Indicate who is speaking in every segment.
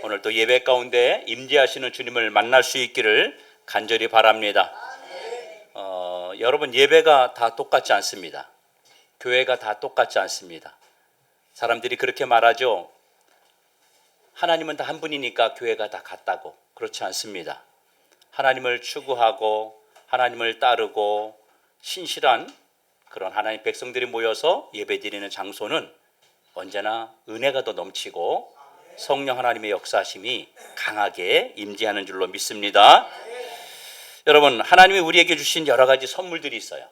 Speaker 1: 오늘 또 예배 가운데 임재하시는 주님을 만날 수 있기를 간절히 바랍니다. 여러분, 예배가 다 똑같지 않습니다. 교회가 다 똑같지 않습니다. 사람들이 그렇게 말하죠. 하나님은 다 한 분이니까 교회가 다 같다고. 그렇지 않습니다. 하나님을 추구하고 하나님을 따르고 신실한 그런 하나님 백성들이 모여서 예배드리는 장소는 언제나 은혜가 더 넘치고 성령 하나님의 역사심이 강하게 임재하는 줄로 믿습니다. 여러분, 하나님이 우리에게 주신 여러 가지 선물들이 있어요.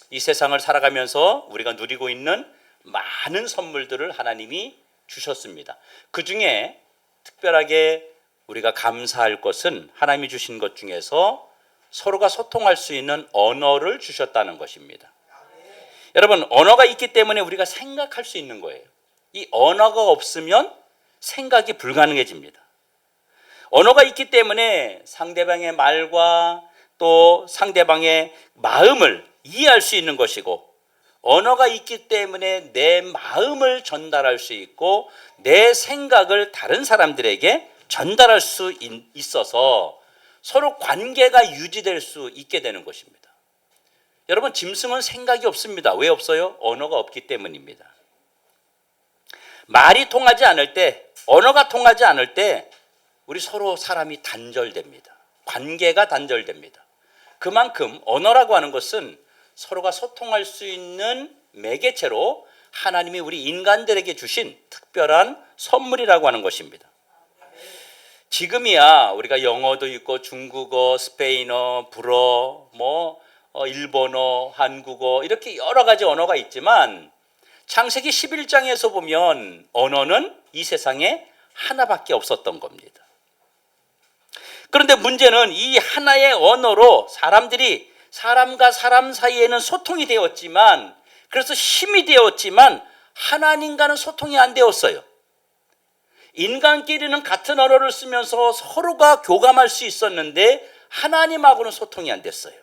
Speaker 1: 이 세상을 살아가면서 우리가 누리고 있는 많은 선물들을 하나님이 주셨습니다. 그 중에 특별하게 우리가 감사할 것은 하나님이 주신 것 중에서 서로가 소통할 수 있는 언어를 주셨다는 것입니다. 여러분, 언어가 있기 때문에 우리가 생각할 수 있는 거예요. 이 언어가 없으면 생각이 불가능해집니다. 언어가 있기 때문에 상대방의 말과 또 상대방의 마음을 이해할 수 있는 것이고, 언어가 있기 때문에 내 마음을 전달할 수 있고 내 생각을 다른 사람들에게 전달할 수 있어서 서로 관계가 유지될 수 있게 되는 것입니다. 여러분, 짐승은 생각이 없습니다. 왜 없어요? 언어가 없기 때문입니다. 말이 통하지 않을 때, 언어가 통하지 않을 때 우리 서로 사람이 단절됩니다. 관계가 단절됩니다. 그만큼 언어라고 하는 것은 서로가 소통할 수 있는 매개체로 하나님이 우리 인간들에게 주신 특별한 선물이라고 하는 것입니다. 지금이야 우리가 영어도 있고 중국어, 스페인어, 불어, 일본어, 한국어 이렇게 여러 가지 언어가 있지만 창세기 11장에서 보면 언어는 이 세상에 하나밖에 없었던 겁니다. 그런데 문제는 이 하나의 언어로 사람들이 사람과 사람 사이에는 소통이 되었지만, 그래서 힘이 되었지만 하나님과는 소통이 안 되었어요. 인간끼리는 같은 언어를 쓰면서 서로가 교감할 수 있었는데 하나님하고는 소통이 안 됐어요.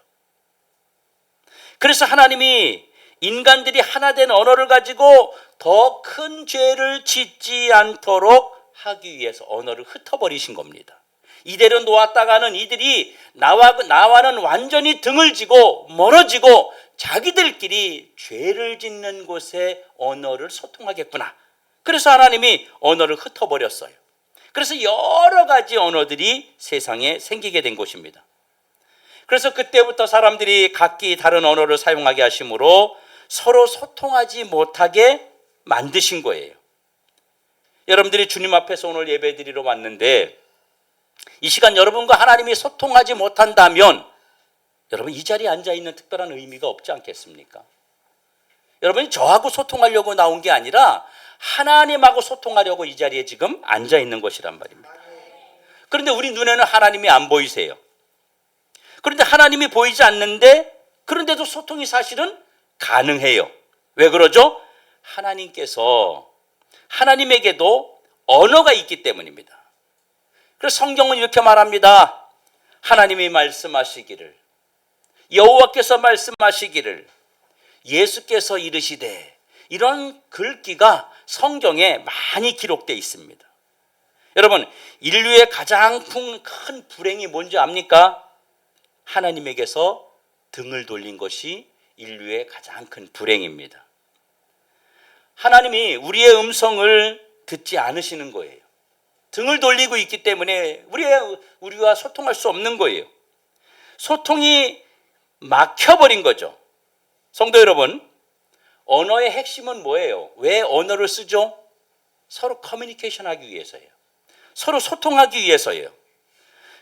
Speaker 1: 그래서 하나님이 인간들이 하나 된 언어를 가지고 더 큰 죄를 짓지 않도록 하기 위해서 언어를 흩어버리신 겁니다. 이대로 놓았다가는 이들이 나와는 완전히 등을 지고 멀어지고 자기들끼리 죄를 짓는 곳에 언어를 소통하겠구나. 그래서 하나님이 언어를 흩어버렸어요. 그래서 여러 가지 언어들이 세상에 생기게 된 것입니다. 그래서 그때부터 사람들이 각기 다른 언어를 사용하게 하심으로 서로 소통하지 못하게 만드신 거예요. 여러분들이 주님 앞에서 오늘 예배드리러 왔는데 이 시간 여러분과 하나님이 소통하지 못한다면 여러분 이 자리에 앉아있는 특별한 의미가 없지 않겠습니까? 여러분이 저하고 소통하려고 나온 게 아니라 하나님하고 소통하려고 이 자리에 지금 앉아있는 것이란 말입니다. 그런데 우리 눈에는 하나님이 안 보이세요. 그런데 하나님이 보이지 않는데 그런데도 소통이 사실은 가능해요. 왜 그러죠? 하나님에게도 언어가 있기 때문입니다. 그래서 성경은 이렇게 말합니다. 하나님이 말씀하시기를, 여호와께서 말씀하시기를, 예수께서 이르시되, 이런 글귀가 성경에 많이 기록되어 있습니다. 여러분, 인류의 가장 큰 불행이 뭔지 압니까? 하나님에게서 등을 돌린 것이 인류의 가장 큰 불행입니다. 하나님이 우리의 음성을 듣지 않으시는 거예요. 등을 돌리고 있기 때문에 우리와 소통할 수 없는 거예요. 소통이 막혀버린 거죠. 성도 여러분, 언어의 핵심은 뭐예요? 왜 언어를 쓰죠? 서로 커뮤니케이션 하기 위해서예요. 서로 소통하기 위해서예요.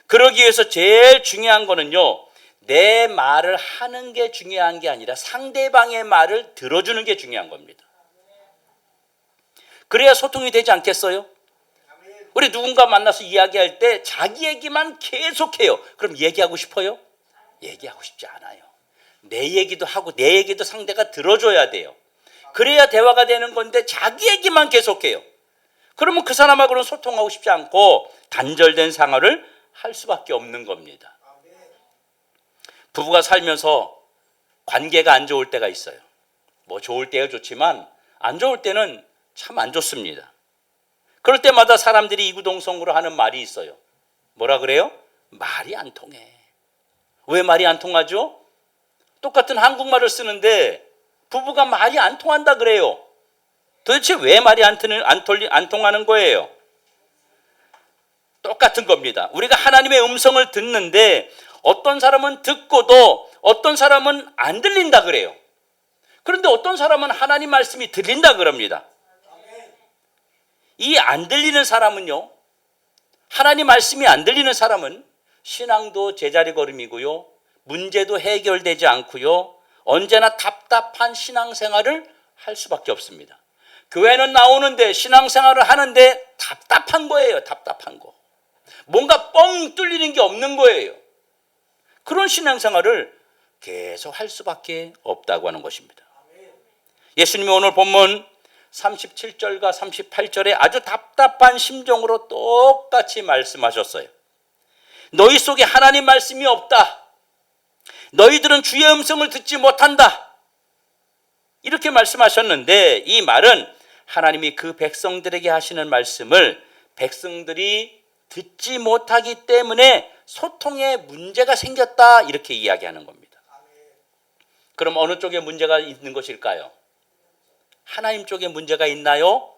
Speaker 1: 그러기 위해서 제일 중요한 거는요, 내 말을 하는 게 중요한 게 아니라 상대방의 말을 들어주는 게 중요한 겁니다. 그래야 소통이 되지 않겠어요? 우리 누군가 만나서 이야기할 때 자기 얘기만 계속해요. 그럼 얘기하고 싶어요? 얘기하고 싶지 않아요. 내 얘기도 하고 내 얘기도 상대가 들어줘야 돼요. 그래야 대화가 되는 건데 자기 얘기만 계속해요. 그러면 그 사람하고는 소통하고 싶지 않고 단절된 생활을 할 수밖에 없는 겁니다. 부부가 살면서 관계가 안 좋을 때가 있어요. 좋을 때야 좋지만 안 좋을 때는 참 안 좋습니다. 그럴 때마다 사람들이 이구동성으로 하는 말이 있어요. 뭐라 그래요? 말이 안 통해. 왜 말이 안 통하죠? 똑같은 한국말을 쓰는데 부부가 말이 안 통한다 그래요. 도대체 왜 말이 안 통하는 거예요? 똑같은 겁니다. 우리가 하나님의 음성을 듣는데 어떤 사람은 듣고도 어떤 사람은 안 들린다 그래요. 그런데 어떤 사람은 하나님 말씀이 들린다 그럽니다. 이 안 들리는 사람은요, 하나님 말씀이 안 들리는 사람은 신앙도 제자리 걸음이고요, 문제도 해결되지 않고요, 언제나 답답한 신앙생활을 할 수밖에 없습니다. 교회는 나오는데 신앙생활을 하는데 답답한 거예요. 답답한 거. 뭔가 뻥 뚫리는 게 없는 거예요. 그런 신앙생활을 계속 할 수밖에 없다고 하는 것입니다. 예수님이 오늘 본문 37절과 38절에 아주 답답한 심정으로 똑같이 말씀하셨어요. 너희 속에 하나님 말씀이 없다. 너희들은 주의 음성을 듣지 못한다. 이렇게 말씀하셨는데 이 말은 하나님이 그 백성들에게 하시는 말씀을 백성들이 듣지 못하기 때문에 소통에 문제가 생겼다 이렇게 이야기하는 겁니다. 그럼 어느 쪽에 문제가 있는 것일까요? 하나님 쪽에 문제가 있나요?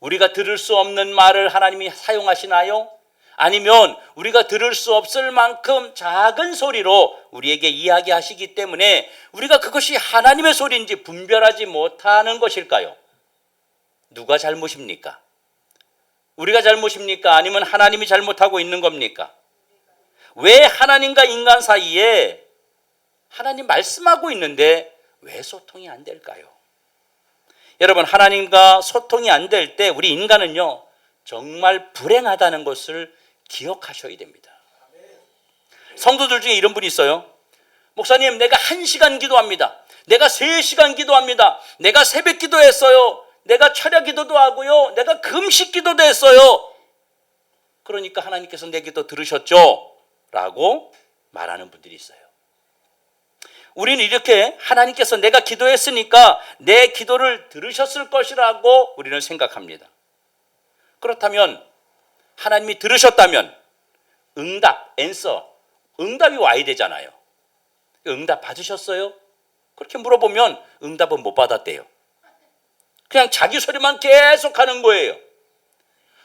Speaker 1: 우리가 들을 수 없는 말을 하나님이 사용하시나요? 아니면 우리가 들을 수 없을 만큼 작은 소리로 우리에게 이야기하시기 때문에 우리가 그것이 하나님의 소리인지 분별하지 못하는 것일까요? 누가 잘못입니까? 우리가 잘못입니까? 아니면 하나님이 잘못하고 있는 겁니까? 왜 하나님과 인간 사이에 하나님 말씀하고 있는데 왜 소통이 안 될까요? 여러분, 하나님과 소통이 안 될 때 우리 인간은요 정말 불행하다는 것을 기억하셔야 됩니다. 성도들 중에 이런 분이 있어요. 목사님, 내가 1시간 기도합니다. 내가 3시간 기도합니다. 내가 새벽 기도했어요. 내가 철야 기도도 하고요. 내가 금식 기도도 했어요. 그러니까 하나님께서 내 기도 들으셨죠? 라고 말하는 분들이 있어요. 우리는 이렇게 하나님께서 내가 기도했으니까 내 기도를 들으셨을 것이라고 우리는 생각합니다. 그렇다면 하나님이 들으셨다면 응답, 응답이 와야 되잖아요. 응답 받으셨어요? 그렇게 물어보면 응답은 못 받았대요. 그냥 자기 소리만 계속 하는 거예요.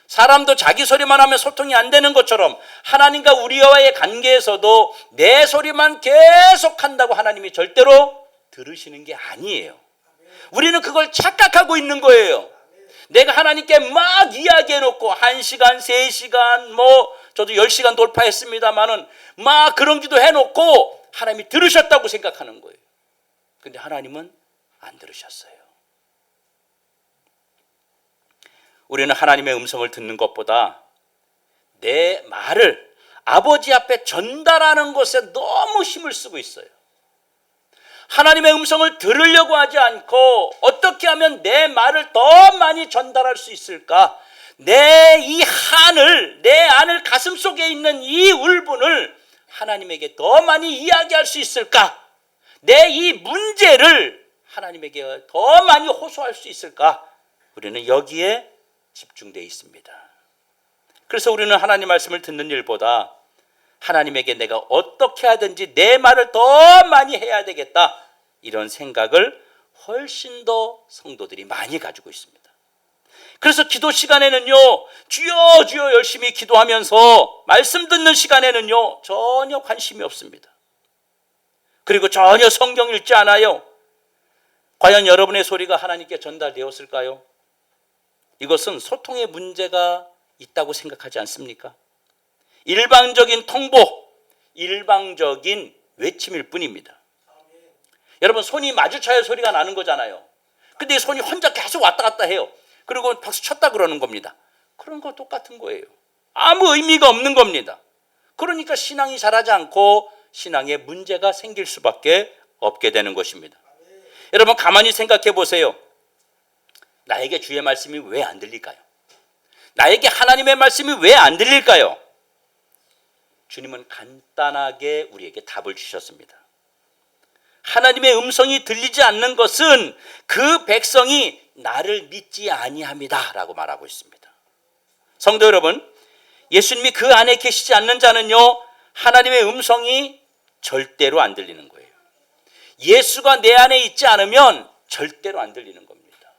Speaker 1: 사람도 자기 소리만 하면 소통이 안 되는 것처럼 하나님과 우리와의 관계에서도 내 소리만 계속 한다고 하나님이 절대로 들으시는 게 아니에요. 우리는 그걸 착각하고 있는 거예요. 내가 하나님께 막 이야기해놓고 1시간, 3시간, 저도 10시간 돌파했습니다만은 막 그런 기도 해놓고 하나님이 들으셨다고 생각하는 거예요. 근데 하나님은 안 들으셨어요. 우리는 하나님의 음성을 듣는 것보다 내 말을 아버지 앞에 전달하는 것에 너무 힘을 쓰고 있어요. 하나님의 음성을 들으려고 하지 않고 어떻게 하면 내 말을 더 많이 전달할 수 있을까? 내 이 한을, 내 안을 가슴속에 있는 이 울분을 하나님에게 더 많이 이야기할 수 있을까? 내 이 문제를 하나님에게 더 많이 호소할 수 있을까? 우리는 여기에 집중되어 있습니다. 그래서 우리는 하나님 말씀을 듣는 일보다 하나님에게 내가 어떻게 하든지 내 말을 더 많이 해야 되겠다, 이런 생각을 훨씬 더 성도들이 많이 가지고 있습니다. 그래서 기도 시간에는요 주여 주여 열심히 기도하면서 말씀 듣는 시간에는요 전혀 관심이 없습니다. 그리고 전혀 성경 읽지 않아요. 과연 여러분의 소리가 하나님께 전달되었을까요? 이것은 소통의 문제가 있다고 생각하지 않습니까? 일방적인 통보, 일방적인 외침일 뿐입니다. 여러분, 손이 마주쳐야 소리가 나는 거잖아요. 근데 손이 혼자 계속 왔다 갔다 해요. 그리고 박수 쳤다 그러는 겁니다. 그런 거 똑같은 거예요. 아무 의미가 없는 겁니다. 그러니까 신앙이 자라지 않고 신앙에 문제가 생길 수밖에 없게 되는 것입니다. 여러분, 가만히 생각해 보세요. 나에게 주의 말씀이 왜 안 들릴까요? 나에게 하나님의 말씀이 왜 안 들릴까요? 주님은 간단하게 우리에게 답을 주셨습니다. 하나님의 음성이 들리지 않는 것은 그 백성이 나를 믿지 아니함이다 라고 말하고 있습니다. 성도 여러분, 예수님이 그 안에 계시지 않는 자는요, 하나님의 음성이 절대로 안 들리는 거예요. 예수가 내 안에 있지 않으면 절대로 안 들리는 겁니다.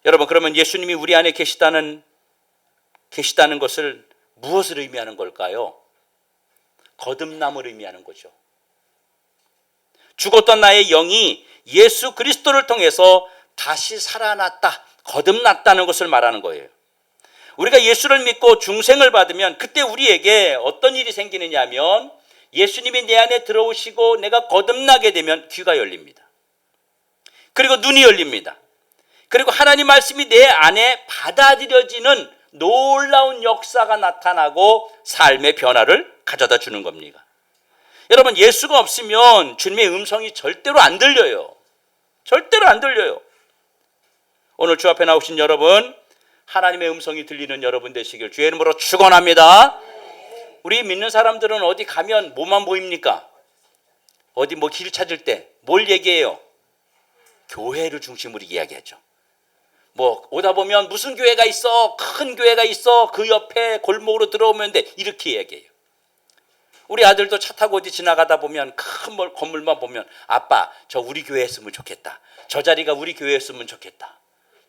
Speaker 1: 여러분, 그러면 예수님이 우리 안에 계시다는 것을 무엇을 의미하는 걸까요? 거듭남을 의미하는 거죠. 죽었던 나의 영이 예수 그리스도를 통해서 다시 살아났다, 거듭났다는 것을 말하는 거예요. 우리가 예수를 믿고 중생을 받으면 그때 우리에게 어떤 일이 생기느냐 하면, 예수님이 내 안에 들어오시고 내가 거듭나게 되면 귀가 열립니다. 그리고 눈이 열립니다. 그리고 하나님 말씀이 내 안에 받아들여지는 놀라운 역사가 나타나고 삶의 변화를 가져다 주는 겁니다. 여러분, 예수가 없으면 주님의 음성이 절대로 안 들려요. 절대로 안 들려요. 오늘 주 앞에 나오신 여러분, 하나님의 음성이 들리는 여러분 되시길 주의 이름으로 축원합니다. 우리 믿는 사람들은 어디 가면 뭐만 보입니까? 어디 뭐 길 찾을 때 뭘 얘기해요? 교회를 중심으로 이야기하죠. 뭐 오다 보면 무슨 교회가 있어, 큰 교회가 있어, 그 옆에 골목으로 들어오면 돼, 이렇게 얘기해요. 우리 아들도 차 타고 어디 지나가다 보면 큰 건물만 보면, 아빠 저 우리 교회에 있으면 좋겠다, 저 자리가 우리 교회에 있으면 좋겠다.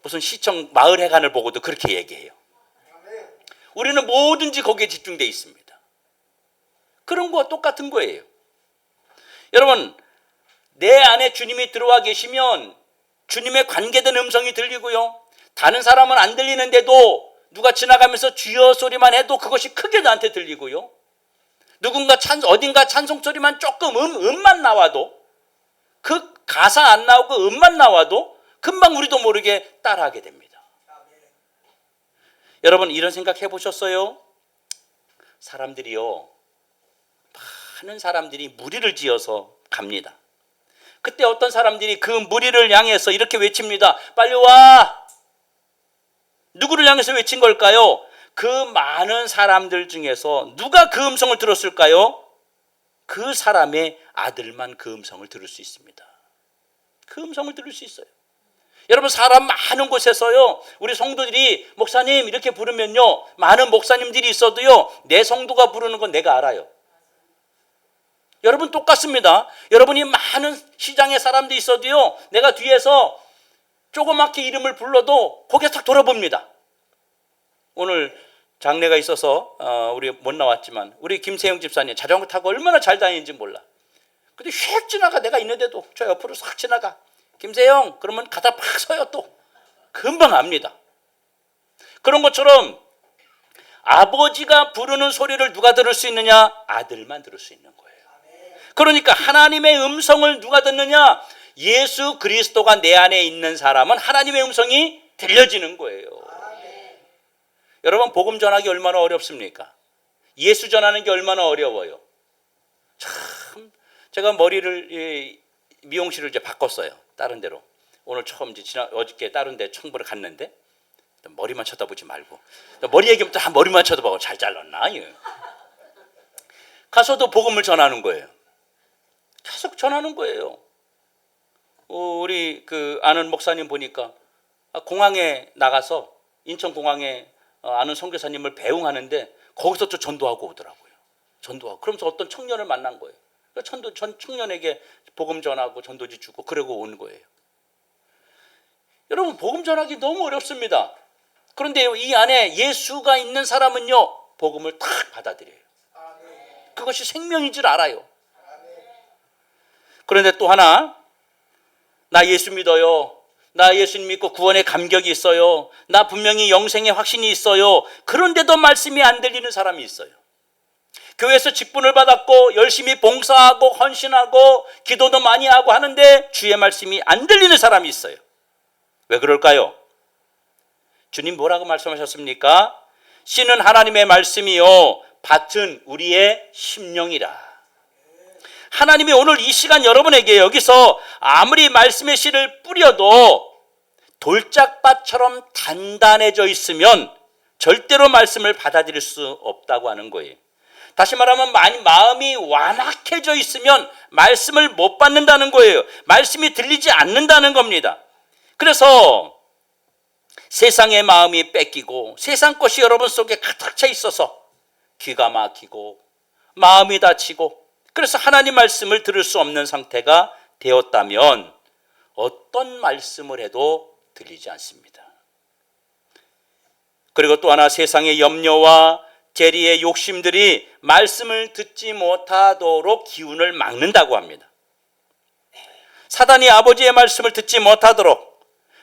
Speaker 1: 무슨 시청 마을회관을 보고도 그렇게 얘기해요. 우리는 뭐든지 거기에 집중되어 있습니다. 그런 거와 똑같은 거예요. 여러분, 내 안에 주님이 들어와 계시면 주님의 관계된 음성이 들리고요, 다른 사람은 안 들리는데도 누가 지나가면서 주여 소리만 해도 그것이 크게 나한테 들리고요, 누군가 어딘가 찬송 소리만 조금 음만 나와도, 그 가사 안 나오고 음만 나와도 금방 우리도 모르게 따라하게 됩니다. 여러분, 이런 생각 해보셨어요? 사람들이요, 많은 사람들이 무리를 지어서 갑니다. 그때 어떤 사람들이 그 무리를 향해서 이렇게 외칩니다. 빨리 와! 누구를 향해서 외친 걸까요? 그 많은 사람들 중에서 누가 그 음성을 들었을까요? 그 사람의 아들만 그 음성을 들을 수 있습니다. 그 음성을 들을 수 있어요. 여러분, 사람 많은 곳에서요, 우리 성도들이 목사님 이렇게 부르면요, 많은 목사님들이 있어도요, 내 성도가 부르는 건 내가 알아요. 여러분, 똑같습니다. 여러분이 많은 시장에 사람들이 있어도요, 내가 뒤에서 조그맣게 이름을 불러도 고개 탁 돌아봅니다. 오늘 장례가 있어서 우리 못 나왔지만 우리 김세영 집사님 자전거 타고 얼마나 잘 다니는지 몰라. 근데 휙 지나가, 내가 있는데도 저 옆으로 싹 지나가. 김세영 그러면 가다 팍 서요. 또 금방 압니다. 그런 것처럼 아버지가 부르는 소리를 누가 들을 수 있느냐? 아들만 들을 수 있는 거예요. 그러니까 하나님의 음성을 누가 듣느냐? 예수 그리스도가 내 안에 있는 사람은 하나님의 음성이 들려지는 거예요. 여러분, 복음 전하기 얼마나 어렵습니까? 예수 전하는 게 얼마나 어려워요. 참, 제가 머리를 미용실을 이제 바꿨어요. 다른 데로. 오늘 처음 이제 어저께 다른 데 청부를 갔는데 머리만 쳐다보지 말고, 머리 얘기하면 또 머리만 쳐다보고 잘 잘랐나? 가서도 복음을 전하는 거예요. 계속 전하는 거예요. 우리 그 아는 목사님 보니까 공항에 나가서 인천공항에 아는 선교사님을 배웅하는데 거기서 또 전도하고 오더라고요. 전도하고. 그러면서 어떤 청년을 만난 거예요. 청년에게 복음 전하고 전도지 주고 그러고 온 거예요. 여러분, 복음 전하기 너무 어렵습니다. 그런데 이 안에 예수가 있는 사람은요, 복음을 탁 받아들여요. 그것이 생명인 줄 알아요. 그런데 또 하나, 나 예수 믿어요. 나 예수님 믿고 구원의 감격이 있어요. 나 분명히 영생의 확신이 있어요. 그런데도 말씀이 안 들리는 사람이 있어요. 교회에서 직분을 받았고 열심히 봉사하고 헌신하고 기도도 많이 하고 하는데 주의 말씀이 안 들리는 사람이 있어요. 왜 그럴까요? 주님 뭐라고 말씀하셨습니까? 씨는 하나님의 말씀이요, 밭은 우리의 심령이라. 하나님이 오늘 이 시간 여러분에게 여기서 아무리 말씀의 씨를 뿌려도 돌짝밭처럼 단단해져 있으면 절대로 말씀을 받아들일 수 없다고 하는 거예요. 다시 말하면 마음이 완악해져 있으면 말씀을 못 받는다는 거예요. 말씀이 들리지 않는다는 겁니다. 그래서 세상의 마음이 뺏기고 세상 것이 여러분 속에 가득 차 있어서 귀가 막히고 마음이 다치고 그래서 하나님 말씀을 들을 수 없는 상태가 되었다면 어떤 말씀을 해도 들리지 않습니다. 그리고 또 하나 세상의 염려와 재리의 욕심들이 말씀을 듣지 못하도록 기운을 막는다고 합니다. 사단이 아버지의 말씀을 듣지 못하도록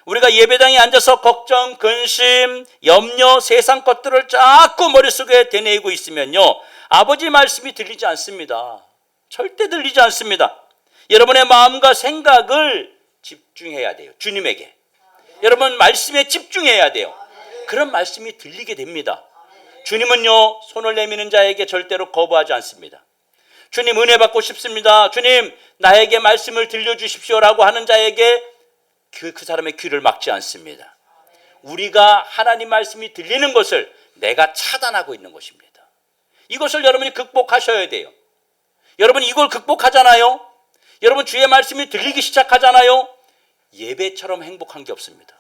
Speaker 1: 우리가 예배당에 앉아서 걱정, 근심, 염려, 세상 것들을 자꾸 머릿속에 되뇌이고 있으면요, 아버지 말씀이 들리지 않습니다. 절대 들리지 않습니다. 여러분의 마음과 생각을 집중해야 돼요. 주님에게. 여러분 말씀에 집중해야 돼요. 그런 말씀이 들리게 됩니다. 주님은요, 손을 내미는 자에게 절대로 거부하지 않습니다. 주님 은혜 받고 싶습니다. 주님 나에게 말씀을 들려주십시오라고 하는 자에게 그 사람의 귀를 막지 않습니다. 우리가 하나님 말씀이 들리는 것을 내가 차단하고 있는 것입니다. 이것을 여러분이 극복하셔야 돼요. 여러분 이걸 극복하잖아요. 여러분 주의 말씀이 들리기 시작하잖아요. 예배처럼 행복한 게 없습니다.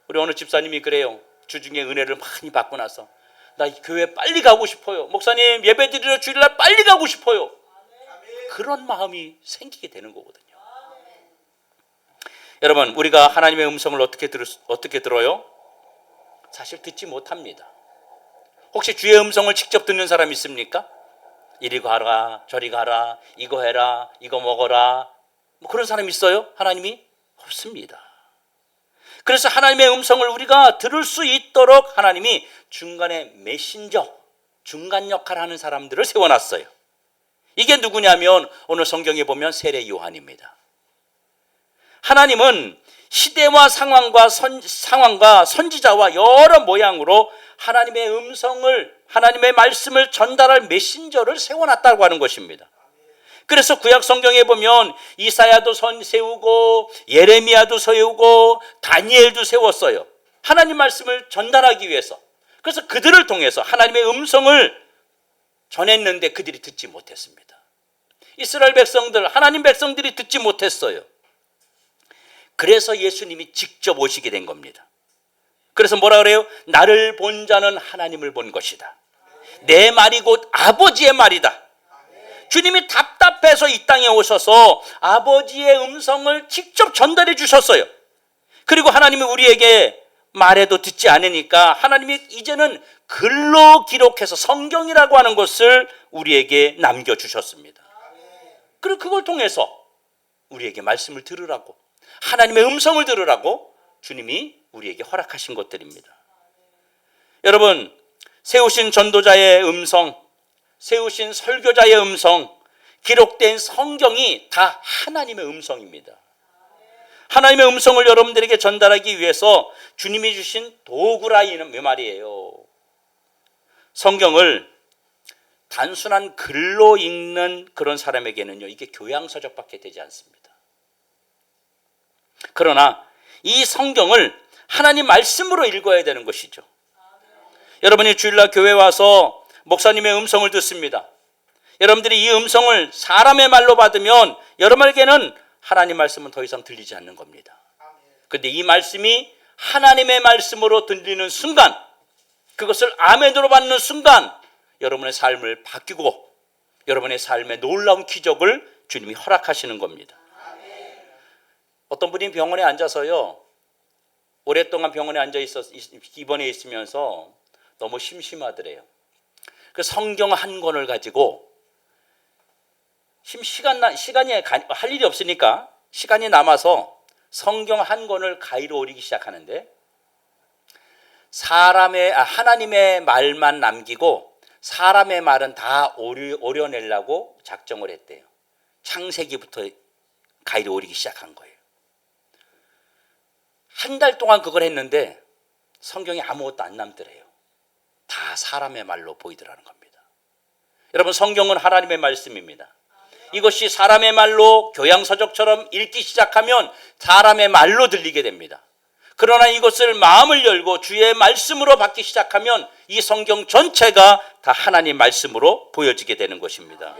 Speaker 1: 우리 어느 집사님이 그래요. 주중에 은혜를 많이 받고 나서 나 교회 빨리 가고 싶어요. 목사님 예배 드리러 주일날 빨리 가고 싶어요. 그런 마음이 생기게 되는 거거든요. 여러분 우리가 하나님의 음성을 어떻게 들어요? 사실 듣지 못합니다. 혹시 주의 음성을 직접 듣는 사람 있습니까? 이리 가라 저리 가라 이거 해라 이거 먹어라 뭐 그런 사람 있어요? 하나님이? 없습니다. 그래서 하나님의 음성을 우리가 들을 수 있도록 하나님이 중간에 메신저, 중간 역할을 하는 사람들을 세워놨어요. 이게 누구냐면 오늘 성경에 보면 세례 요한입니다. 하나님은 시대와 상황과 선지자와 여러 모양으로 하나님의 음성을, 하나님의 말씀을 전달할 메신저를 세워놨다고 하는 것입니다. 그래서 구약 성경에 보면 이사야도 세우고 예레미야도 세우고 다니엘도 세웠어요. 하나님 말씀을 전달하기 위해서. 그래서 그들을 통해서 하나님의 음성을 전했는데 그들이 듣지 못했습니다. 이스라엘 백성들, 하나님 백성들이 듣지 못했어요. 그래서 예수님이 직접 오시게 된 겁니다. 그래서 뭐라 그래요? 나를 본 자는 하나님을 본 것이다. 내 말이 곧 아버지의 말이다. 주님이 답답해서 이 땅에 오셔서 아버지의 음성을 직접 전달해 주셨어요. 그리고 하나님이 우리에게 말해도 듣지 않으니까 하나님이 이제는 글로 기록해서 성경이라고 하는 것을 우리에게 남겨주셨습니다. 그리고 그걸 통해서 우리에게 말씀을 들으라고, 하나님의 음성을 들으라고 주님이 우리에게 허락하신 것들입니다. 여러분, 세우신 전도자의 음성, 세우신 설교자의 음성, 기록된 성경이 다 하나님의 음성입니다. 하나님의 음성을 여러분들에게 전달하기 위해서 주님이 주신 도구라 이 말이에요. 성경을 단순한 글로 읽는 그런 사람에게는요, 이게 교양서적밖에 되지 않습니다. 그러나 이 성경을 하나님 말씀으로 읽어야 되는 것이죠. 여러분이 주일날 교회 와서 목사님의 음성을 듣습니다. 여러분들이 이 음성을 사람의 말로 받으면 여러분에게는 하나님 말씀은 더 이상 들리지 않는 겁니다. 그런데 이 말씀이 하나님의 말씀으로 들리는 순간, 그것을 아멘으로 받는 순간 여러분의 삶을 바뀌고 여러분의 삶에 놀라운 기적을 주님이 허락하시는 겁니다. 어떤 분이 병원에 앉아서요, 오랫동안 병원에 입원해 있으면서 너무 심심하더래요. 그 성경 한 권을 가지고 시간이 할 일이 없으니까 시간이 남아서 성경 한 권을 가위로 오리기 시작하는데 하나님의 말만 남기고 사람의 말은 다 오려내려고 작정을 했대요. 창세기부터 가위로 오리기 시작한 거예요. 한 달 동안 그걸 했는데 성경에 아무것도 안 남더래요. 다 사람의 말로 보이더라는 겁니다. 여러분, 성경은 하나님의 말씀입니다. 이것이 사람의 말로 교양서적처럼 읽기 시작하면 사람의 말로 들리게 됩니다. 그러나 이것을 마음을 열고 주의 말씀으로 받기 시작하면 이 성경 전체가 다 하나님 말씀으로 보여지게 되는 것입니다.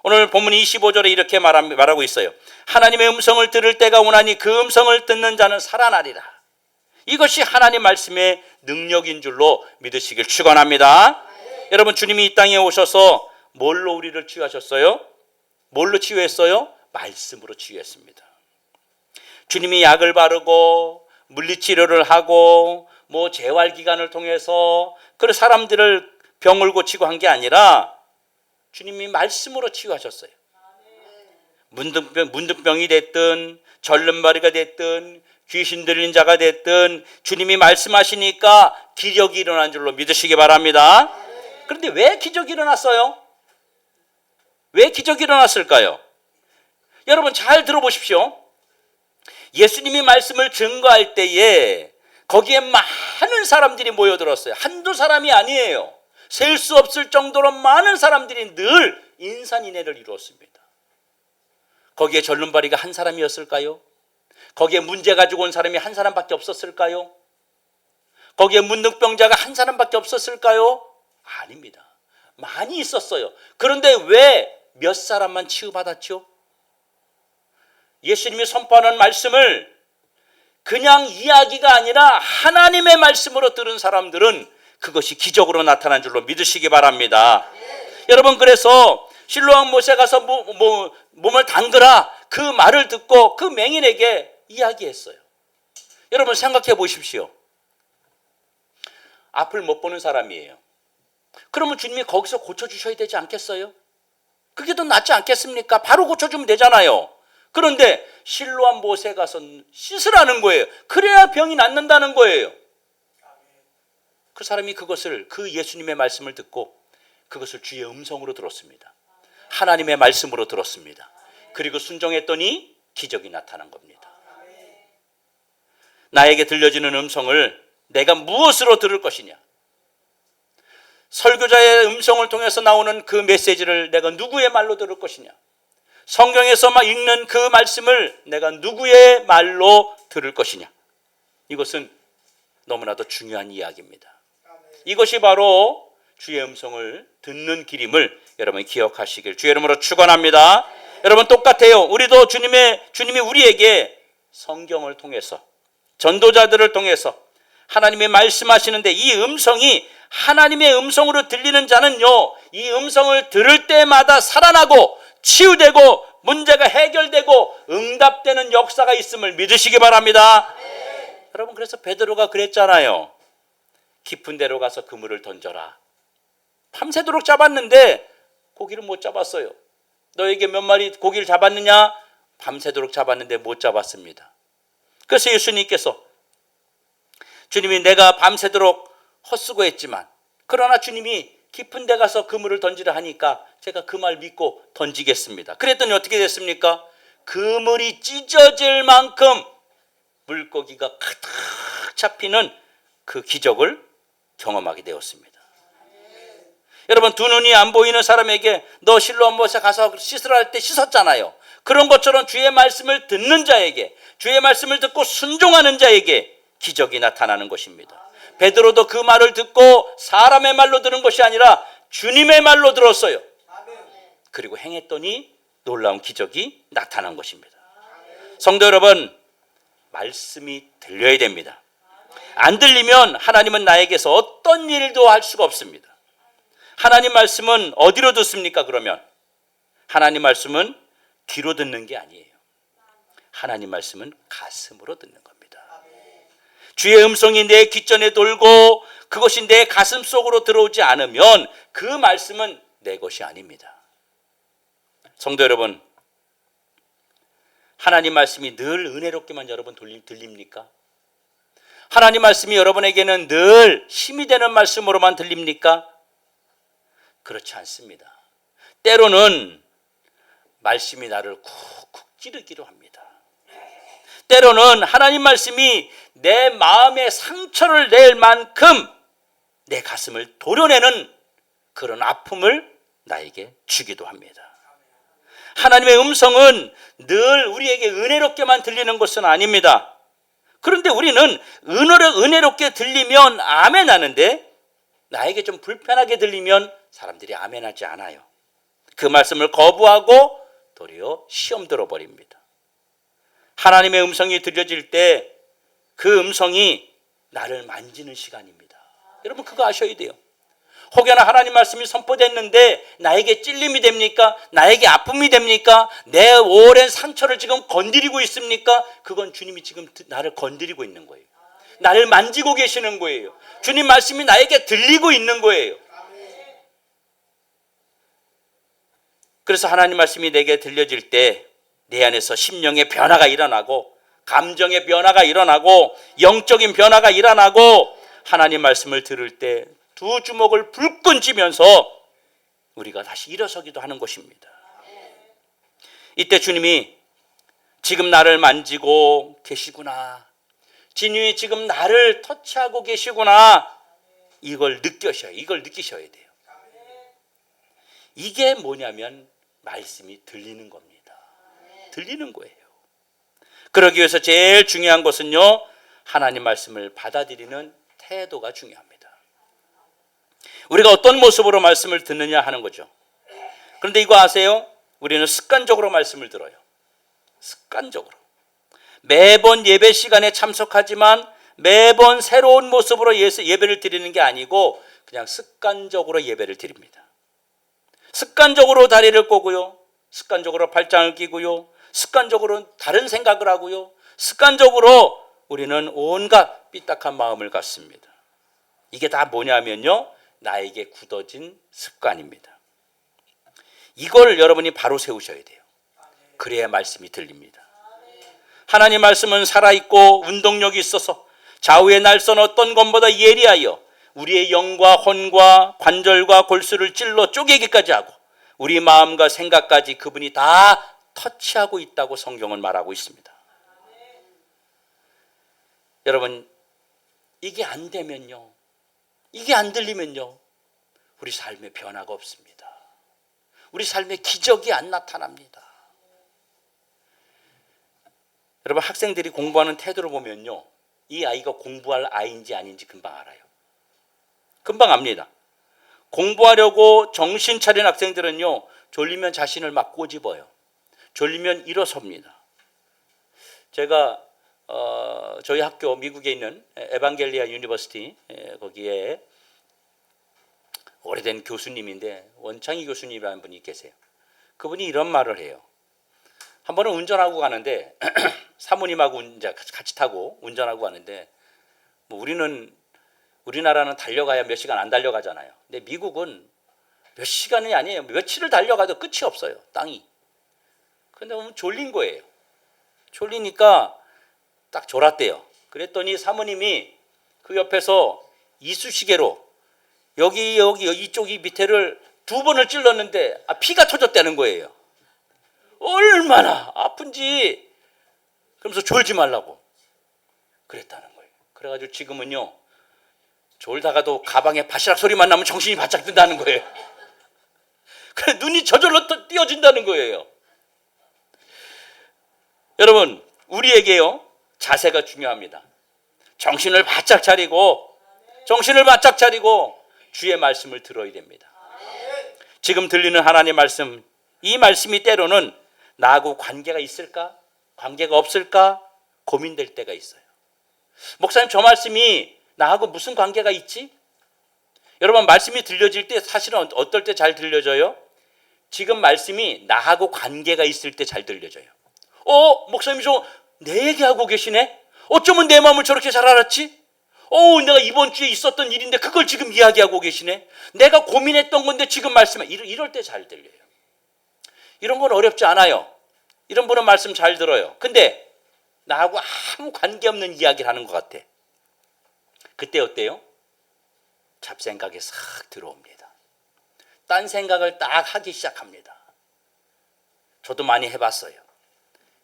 Speaker 1: 오늘 본문 25절에 이렇게 말하고 있어요. 하나님의 음성을 들을 때가 오나니 그 음성을 듣는 자는 살아나리라. 이것이 하나님 말씀의 능력인 줄로 믿으시길 축원합니다. 여러분, 주님이 이 땅에 오셔서 뭘로 우리를 치유하셨어요? 뭘로 치유했어요? 말씀으로 치유했습니다. 주님이 약을 바르고 물리치료를 하고 재활기관을 통해서 그 사람들을 병을 고치고 한 게 아니라 주님이 말씀으로 치유하셨어요. 문둥병이 됐든 절름발이가 됐든 귀신 들린 자가 됐든 주님이 말씀하시니까 기적이 일어난 줄로 믿으시기 바랍니다. 그런데 왜 기적이 일어났어요? 왜 기적이 일어났을까요? 여러분 잘 들어보십시오. 예수님이 말씀을 증거할 때에 거기에 많은 사람들이 모여들었어요. 한두 사람이 아니에요. 셀 수 없을 정도로 많은 사람들이 늘 인산인해를 이루었습니다. 거기에 절름발이가 한 사람이었을까요? 거기에 문제 가지고 온 사람이 한 사람밖에 없었을까요? 거기에 문둥병자가 한 사람밖에 없었을까요? 아닙니다. 많이 있었어요. 그런데 왜 몇 사람만 치유받았죠? 예수님이 선포하는 말씀을 그냥 이야기가 아니라 하나님의 말씀으로 들은 사람들은 그것이 기적으로 나타난 줄로 믿으시기 바랍니다. 여러분, 그래서 실로암 못에 가서 몸을 담그라 그 말을 듣고 그 맹인에게 이야기했어요. 여러분 생각해 보십시오. 앞을 못 보는 사람이에요. 그러면 주님이 거기서 고쳐주셔야 되지 않겠어요? 그게 더 낫지 않겠습니까? 바로 고쳐주면 되잖아요. 그런데 실로암 못에 가서 씻으라는 거예요. 그래야 병이 낫는다는 거예요. 그 사람이 그 예수님의 말씀을 듣고 그것을 주의 음성으로 들었습니다. 하나님의 말씀으로 들었습니다. 그리고 순종했더니 기적이 나타난 겁니다. 나에게 들려지는 음성을 내가 무엇으로 들을 것이냐? 설교자의 음성을 통해서 나오는 그 메시지를 내가 누구의 말로 들을 것이냐? 성경에서 막 읽는 그 말씀을 내가 누구의 말로 들을 것이냐? 이것은 너무나도 중요한 이야기입니다. 이것이 바로 주의 음성을 듣는 길임을 여러분 기억하시길 주의 이름으로 축원합니다. 여러분 똑같아요. 우리도 주님이 우리에게 성경을 통해서 전도자들을 통해서 하나님의 말씀하시는데 이 음성이 하나님의 음성으로 들리는 자는요, 이 음성을 들을 때마다 살아나고 치유되고 문제가 해결되고 응답되는 역사가 있음을 믿으시기 바랍니다. 여러분, 그래서 베드로가 그랬잖아요. 깊은 데로 가서 그물을 던져라. 밤새도록 잡았는데 고기를 못 잡았어요. 너에게 몇 마리 고기를 잡았느냐? 밤새도록 잡았는데 못 잡았습니다. 그래서 예수님께서, 주님이 내가 밤새도록 헛수고했지만 그러나 주님이 깊은 데 가서 그물을 던지라 하니까 제가 그 말 믿고 던지겠습니다. 그랬더니 어떻게 됐습니까? 그물이 찢어질 만큼 물고기가 가득 잡히는 그 기적을 경험하게 되었습니다. 여러분, 두 눈이 안 보이는 사람에게 너 실로암 못에 가서 씻으라 할 때 씻었잖아요. 그런 것처럼 주의 말씀을 듣는 자에게, 주의 말씀을 듣고 순종하는 자에게 기적이 나타나는 것입니다. 베드로도 그 말을 듣고 사람의 말로 들은 것이 아니라 주님의 말로 들었어요. 그리고 행했더니 놀라운 기적이 나타난 것입니다. 성도 여러분, 말씀이 들려야 됩니다. 안 들리면 하나님은 나에게서 어떤 일도 할 수가 없습니다. 하나님 말씀은 어디로 듣습니까? 그러면 하나님 말씀은 귀로 듣는 게 아니에요. 하나님 말씀은 가슴으로 듣는 겁니다. 주의 음성이 내 귓전에 돌고 그것이 내 가슴 속으로 들어오지 않으면 그 말씀은 내 것이 아닙니다. 성도 여러분, 하나님 말씀이 늘 은혜롭게만 여러분 들립니까? 하나님 말씀이 여러분에게는 늘 힘이 되는 말씀으로만 들립니까? 그렇지 않습니다. 때로는 말씀이 나를 쿡쿡 찌르기도 합니다. 때로는 하나님 말씀이 내 마음에 상처를 낼 만큼 내 가슴을 도려내는 그런 아픔을 나에게 주기도 합니다. 하나님의 음성은 늘 우리에게 은혜롭게만 들리는 것은 아닙니다. 그런데 우리는 은혜롭게 들리면 아멘 하는데 나에게 좀 불편하게 들리면 사람들이 아멘 하지 않아요. 그 말씀을 거부하고 도리어 시험 들어버립니다. 하나님의 음성이 들려질 때 그 음성이 나를 만지는 시간입니다. 여러분 그거 아셔야 돼요. 혹여나 하나님 말씀이 선포됐는데 나에게 찔림이 됩니까? 나에게 아픔이 됩니까? 내 오랜 상처를 지금 건드리고 있습니까? 그건 주님이 지금 나를 건드리고 있는 거예요. 나를 만지고 계시는 거예요. 주님 말씀이 나에게 들리고 있는 거예요. 그래서 하나님 말씀이 내게 들려질 때 내 안에서 심령의 변화가 일어나고 감정의 변화가 일어나고 영적인 변화가 일어나고 하나님 말씀을 들을 때 두 주먹을 불끈 쥐면서 우리가 다시 일어서기도 하는 것입니다. 이때 주님이 지금 나를 만지고 계시구나. 주님이 지금 나를 터치하고 계시구나. 이걸 느끼셔야 돼요. 이게 뭐냐면 말씀이 들리는 겁니다. 들리는 거예요. 그러기 위해서 제일 중요한 것은요, 하나님 말씀을 받아들이는 태도가 중요합니다. 우리가 어떤 모습으로 말씀을 듣느냐 하는 거죠. 그런데 이거 아세요? 우리는 습관적으로 말씀을 들어요. 습관적으로. 매번 예배 시간에 참석하지만 매번 새로운 모습으로 예배를 드리는 게 아니고 그냥 습관적으로 예배를 드립니다. 습관적으로 다리를 꼬고요. 습관적으로 팔짱을 끼고요. 습관적으로 다른 생각을 하고요. 습관적으로 우리는 온갖 삐딱한 마음을 갖습니다. 이게 다 뭐냐면요, 나에게 굳어진 습관입니다. 이걸 여러분이 바로 세우셔야 돼요. 그래야 말씀이 들립니다. 하나님 말씀은 살아있고 운동력이 있어서 좌우의 날선 어떤 것보다 예리하여 우리의 영과 혼과 관절과 골수를 찔러 쪼개기까지 하고 우리 마음과 생각까지 그분이 다 터치하고 있다고 성경은 말하고 있습니다. 여러분, 이게 안 되면요, 이게 안 들리면요, 우리 삶에 변화가 없습니다. 우리 삶에 기적이 안 나타납니다. 여러분, 학생들이 공부하는 태도를 보면요, 이 아이가 공부할 아이인지 아닌지 금방 알아요. 금방 압니다. 공부하려고 정신 차린 학생들은요, 졸리면 자신을 막 꼬집어요. 졸리면 일어섭니다. 제가 저희 학교 미국에 있는 에반겔리아 유니버시티, 거기에 오래된 교수님인데 원창희 교수님이라는 분이 계세요. 그분이 이런 말을 해요. 한 번은 운전하고 가는데 사모님하고 이제 같이 타고 운전하고 가는데, 뭐 우리나라는 달려가야 몇 시간 안 달려가잖아요. 근데 미국은 몇 시간이 아니에요. 며칠을 달려가도 끝이 없어요, 땅이. 그런데 너무 졸린 거예요. 졸리니까 딱 졸았대요. 그랬더니 사모님이 그 옆에서 이쑤시개로 여기 이쪽이 밑에를 2번을 찔렀는데 피가 터졌다는 거예요. 얼마나 아픈지. 그러면서 졸지 말라고 그랬다는 거예요. 그래가지고 지금은요, 졸다가도 가방에 바시락 소리만 나면 정신이 바짝 든다는 거예요. 그래, 눈이 저절로 띄어진다는 거예요. 여러분, 우리에게요, 자세가 중요합니다. 정신을 바짝 차리고 주의 말씀을 들어야 됩니다. 지금 들리는 하나님의 말씀, 이 말씀이 때로는 나하고 관계가 있을까? 관계가 없을까? 고민될 때가 있어요. 목사님, 저 말씀이 나하고 무슨 관계가 있지? 여러분, 말씀이 들려질 때 사실은 어떨 때 잘 들려져요? 지금 말씀이 나하고 관계가 있을 때 잘 들려져요. 목사님, 저 내 얘기하고 계시네? 어쩌면 내 마음을 저렇게 잘 알았지? 내가 이번 주에 있었던 일인데 그걸 지금 이야기하고 계시네? 내가 고민했던 건데 지금 말씀해. 이럴 때 잘 들려요. 이런 건 어렵지 않아요. 이런 분은 말씀 잘 들어요. 근데 나하고 아무 관계없는 이야기를 하는 것 같아. 그때 어때요? 잡생각이 싹 들어옵니다. 딴 생각을 딱 하기 시작합니다. 저도 많이 해봤어요.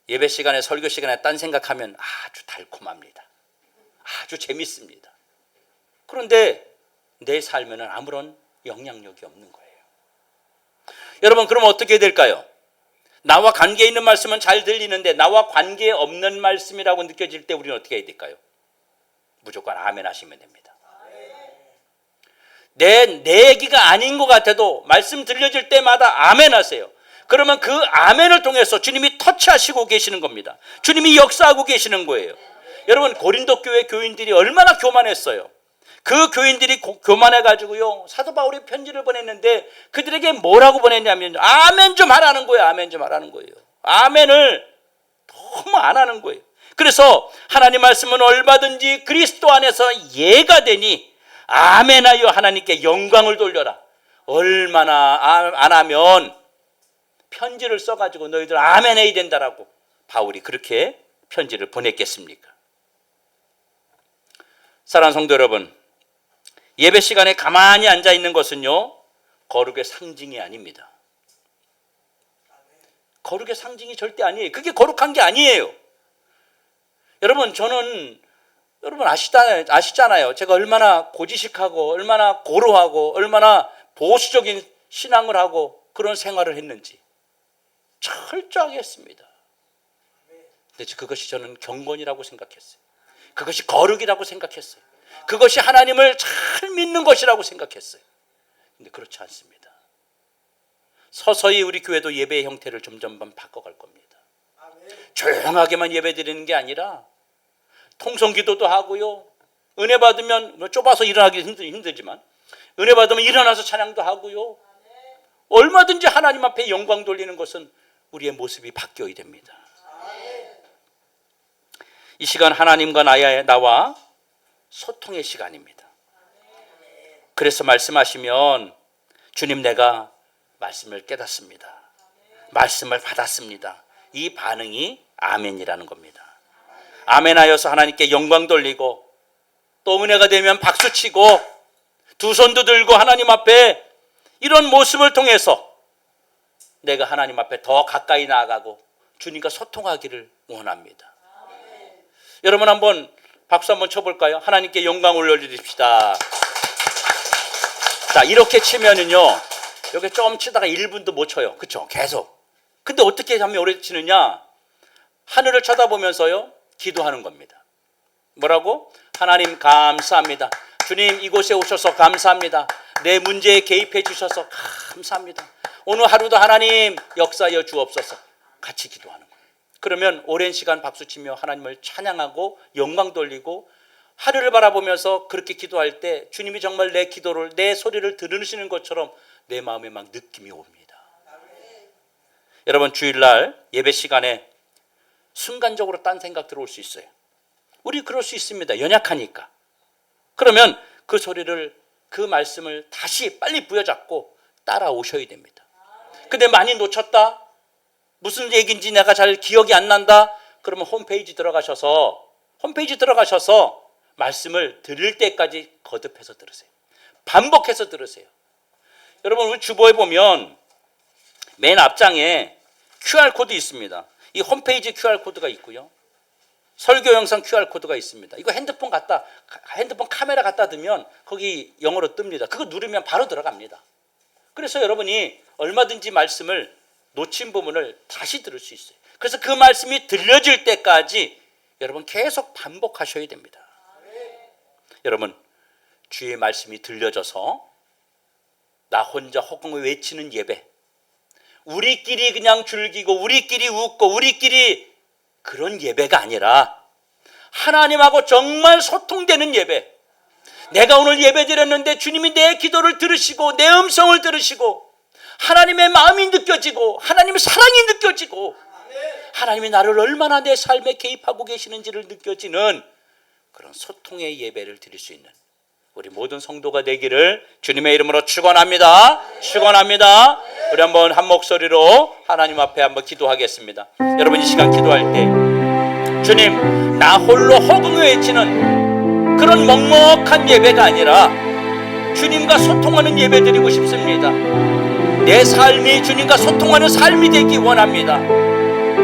Speaker 1: 예배 시간에, 설교 시간에 딴 생각하면 아주 달콤합니다. 아주 재밌습니다. 그런데 내 삶에는 아무런 영향력이 없는 거예요. 여러분, 그럼 어떻게 될까요? 나와 관계 있는 말씀은 잘 들리는데 나와 관계 없는 말씀이라고 느껴질 때 우리는 어떻게 해야 될까요? 무조건 아멘 하시면 됩니다. 내 얘기가 아닌 것 같아도 말씀 들려질 때마다 아멘 하세요. 그러면 그 아멘을 통해서 주님이 터치하시고 계시는 겁니다. 주님이 역사하고 계시는 거예요. 여러분 고린도 교회 교인들이 얼마나 교만했어요. 그 교인들이 교만해가지고요 사도 바울이 편지를 보냈는데 그들에게 뭐라고 보냈냐면 아멘 좀 하라는 거예요. 아멘 좀 하라는 거예요. 아멘을 너무 안 하는 거예요. 그래서 하나님 말씀은 얼마든지 그리스도 안에서 예가 되니 아멘하여 하나님께 영광을 돌려라. 얼마나 안 하면 편지를 써가지고 너희들 아멘 해야 된다라고 바울이 그렇게 편지를 보냈겠습니까? 사랑하는 성도 여러분, 예배 시간에 가만히 앉아 있는 것은요 거룩의 상징이 아닙니다. 거룩의 상징이 절대 아니에요. 그게 거룩한 게 아니에요. 여러분 저는 여러분 아시잖아요. 제가 얼마나 고지식하고 얼마나 고루하고 얼마나 보수적인 신앙을 하고 그런 생활을 했는지 철저하게 했습니다. 근데 그것이 저는 경건이라고 생각했어요. 그것이 거룩이라고 생각했어요. 그것이 하나님을 잘 믿는 것이라고 생각했어요. 근데 그렇지 않습니다. 서서히 우리 교회도 예배의 형태를 점점 바꿔갈 겁니다. 조용하게만 예배 드리는 게 아니라 통성기도도 하고요. 은혜 받으면 좁아서 일어나기 힘들지만 은혜 받으면 일어나서 찬양도 하고요. 얼마든지 하나님 앞에 영광 돌리는 것은 우리의 모습이 바뀌어야 됩니다. 이 시간 하나님과 나와 소통의 시간입니다. 그래서 말씀하시면 주님 내가 말씀을 깨닫습니다. 말씀을 받았습니다. 이 반응이 아멘이라는 겁니다. 아멘하여서 하나님께 영광 돌리고 또 은혜가 되면 박수치고 두 손도 들고 하나님 앞에 이런 모습을 통해서 내가 하나님 앞에 더 가까이 나아가고 주님과 소통하기를 원합니다. 여러분 한번 박수 한번 쳐볼까요? 하나님께 영광 올려드립시다. 자 이렇게 치면은요 여기 좀 치다가 1분도 못 쳐요. 그렇죠? 계속. 근데 어떻게 하면 오래 치느냐? 하늘을 쳐다보면서요 기도하는 겁니다. 뭐라고? 하나님 감사합니다. 주님 이곳에 오셔서 감사합니다. 내 문제에 개입해 주셔서 감사합니다. 오늘 하루도 하나님 역사하여 주옵소서. 같이 기도하는 거예요. 그러면 오랜 시간 박수치며 하나님을 찬양하고 영광 돌리고 하늘을 바라보면서 그렇게 기도할 때 주님이 정말 내 기도를 내 소리를 들으시는 것처럼 내 마음에 막 느낌이 옵니다. 여러분 주일날 예배 시간에 순간적으로 딴 생각 들어올 수 있어요. 우리 그럴 수 있습니다. 연약하니까. 그러면 그 소리를 그 말씀을 다시 빨리 부여잡고 따라오셔야 됩니다. 근데 많이 놓쳤다? 무슨 얘기인지 내가 잘 기억이 안 난다? 그러면 홈페이지 들어가셔서 말씀을 들을 때까지 거듭해서 들으세요. 반복해서 들으세요. 여러분 우리 주보에 보면 맨 앞장에 QR코드 있습니다. 이 홈페이지 QR코드가 있고요. 설교 영상 QR코드가 있습니다. 이거 핸드폰 카메라 갖다 두면 거기 영어로 뜹니다. 그거 누르면 바로 들어갑니다. 그래서 여러분이 얼마든지 말씀을 놓친 부분을 다시 들을 수 있어요. 그래서 그 말씀이 들려질 때까지 여러분 계속 반복하셔야 됩니다. 여러분 주의 말씀이 들려져서 나 혼자 허공을 외치는 예배, 우리끼리 그냥 즐기고 우리끼리 웃고 우리끼리 그런 예배가 아니라 하나님하고 정말 소통되는 예배. 내가 오늘 예배 드렸는데 주님이 내 기도를 들으시고 내 음성을 들으시고 하나님의 마음이 느껴지고 하나님의 사랑이 느껴지고 하나님이 나를 얼마나 내 삶에 개입하고 계시는지를 느껴지는 그런 소통의 예배를 드릴 수 있는 우리 모든 성도가 되기를 주님의 이름으로 축원합니다. 축원합니다. 우리 한번 한 목소리로 하나님 앞에 한번 기도하겠습니다. 여러분 이 시간 기도할 때 주님 나 홀로 허공에 외치는 그런 먹먹한 예배가 아니라 주님과 소통하는 예배 드리고 싶습니다. 내 삶이 주님과 소통하는 삶이 되기 원합니다.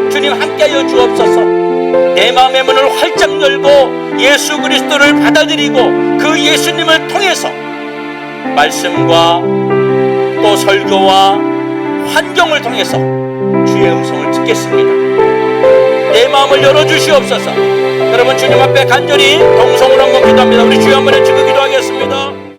Speaker 1: 주님 함께하여 주옵소서. 내 마음의 문을 활짝 열고 예수 그리스도를 받아들이고 그 예수님을 통해서 말씀과 또 설교와 환경을 통해서 주의 음성을 듣겠습니다. 내 마음을 열어주시옵소서. 여러분 주님 앞에 간절히 동성으로 한번 기도합니다. 우리 주여 한번 해주고 기도